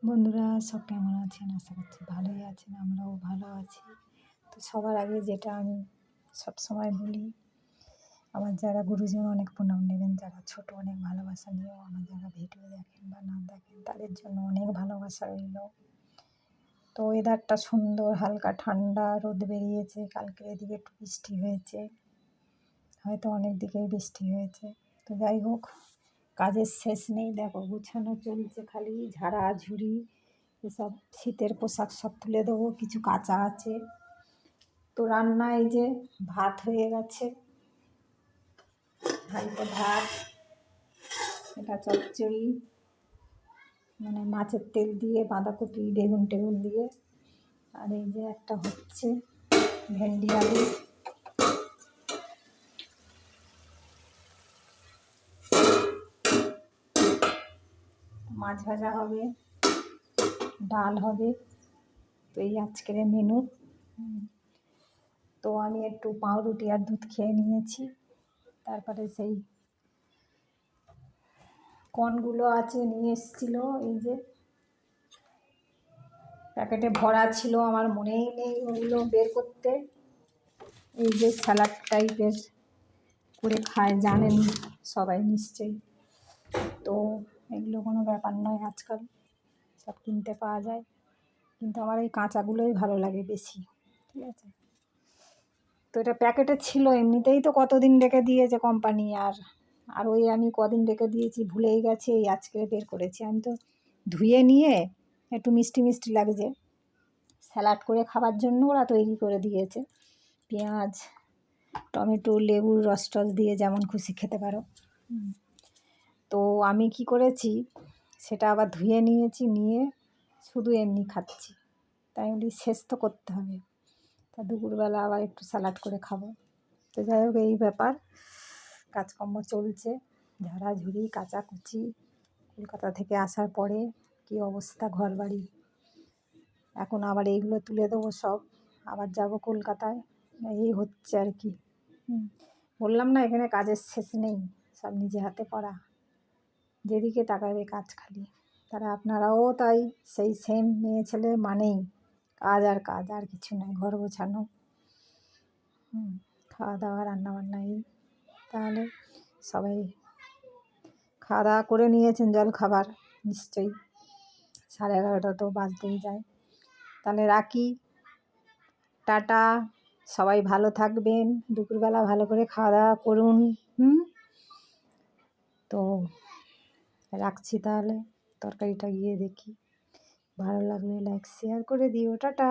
বন্ধুরা সব কেমন আছেন? আশা করছি ভালোই আছেন, আমরাও ভালো আছি। তো সবার আগে যেটা আমি সবসময় বলি, আমার যারা গুরুজন অনেক প্রণাম নেবেন, যারা ছোট অনেক ভালোবাসা নিয়েও আমার যারা ভিডিও দেখেন বা না দেখেন তাদের জন্য অনেক ভালোবাসা রইল। তো ওয়েদারটা সুন্দর, হালকা ঠান্ডা, রোদ বেরিয়েছে, কালকে এদিকে একটু বৃষ্টি হয়েছে, হয়তো অনেক দিকেই বৃষ্টি হয়েছে। তো যাই হোক, কাজের শেষ নেই, দেখো গুছানো চলছে, খালি ঝাড়াঝুড়ি এসব শীতের পোশাক সব তুলে দেবো, কিছু কাঁচা আছে। তো রান্না এই যে ভাত হয়ে গেছে, হালকা ভাত, এটা চচ্চড়ি মানে মাছের তেল দিয়ে বাঁধাকপি বেগুন টেগুন দিয়ে, আর এই যে একটা হচ্ছে ভেন্ডি আলু, মাছ ভাজা হবে, ডাল হবে। তো এই আজকের মেনু। তো আমি একটু পাউরুটি আর দুধ খেয়ে নিয়েছি, তারপরে সেই কর্নগুলো আছে নিয়ে এসেছিলো, এই যে প্যাকেটে ভরা ছিল, আমার মনেই নেই ওগুলো বের করতে। এই যে স্যালাড টাইপের করে খায়, জানেন সবাই নিশ্চয়ই। তো এগুলো কোনো ব্যাপার নয়, আজকাল সব কিনতে পাওয়া যায়, কিন্তু আমার এই কাঁচাগুলোই ভালো লাগে বেশি, ঠিক আছে। তো এটা প্যাকেটে ছিল, এমনিতেই তো কতদিন রেখে দিয়েছে কোম্পানি, আর ওই আমি কদিন রেখে দিয়েছি ভুলেই গেছি, এই আজকে বের করেছি। আমি তো ধুয়ে নিয়ে একটু মিষ্টি মিষ্টি লাগছে, স্যালাড করে খাবার জন্য ওরা তৈরি করে দিয়েছে, পেঁয়াজ টমেটো লেবুর রস টস দিয়ে যেমন খুশি খেতে পারো। তো আমি কি করেছি, সেটা আবার ধুয়ে নিয়েছি, নিয়ে শুধু এমনি খাচ্ছি। তাই বলি শেষ তো করতে হবে, তা দুপুরবেলা আবার একটু স্যালাড করে খাবো। তো যাই হোক, এই ব্যাপার, কাজকর্ম চলছে, ঝাড়াঝুড়ি কাচাকুচি। কলকাতা থেকে আসার পরে কি অবস্থা ঘর বাড়ি, এখন আবার এইগুলো তুলে দেবো সব, আবার যাব কলকাতায়, এই হচ্ছে আর কি। বললাম না এখানে কাজের শেষ নেই, সব নিজে হাতে করা, যেদিকে তাকাবে কাজ খালি। তারা আপনারাও তাই, সেই সেম, মেয়ে ছেলে মানেই কাজ আর কাজ, আর কিছু নয়, ঘর গোছানো, খাওয়া দাওয়া রান্নাবান্না। এই তাহলে সবাই খাওয়া দাওয়া করে নিয়েছেন, জল খাবার নিশ্চয়ই, 11:30 তো বাজতেই যায়। তাহলে রাখি, টাটা, সবাই ভালো থাকবেন, দুপুরবেলা ভালো করে খাওয়া দাওয়া করুন। তো রাখছি তাহলে, তরকারিটা গিয়ে দেখি, ভালো লাগলে লাইক শেয়ার করে দিও, টাটা।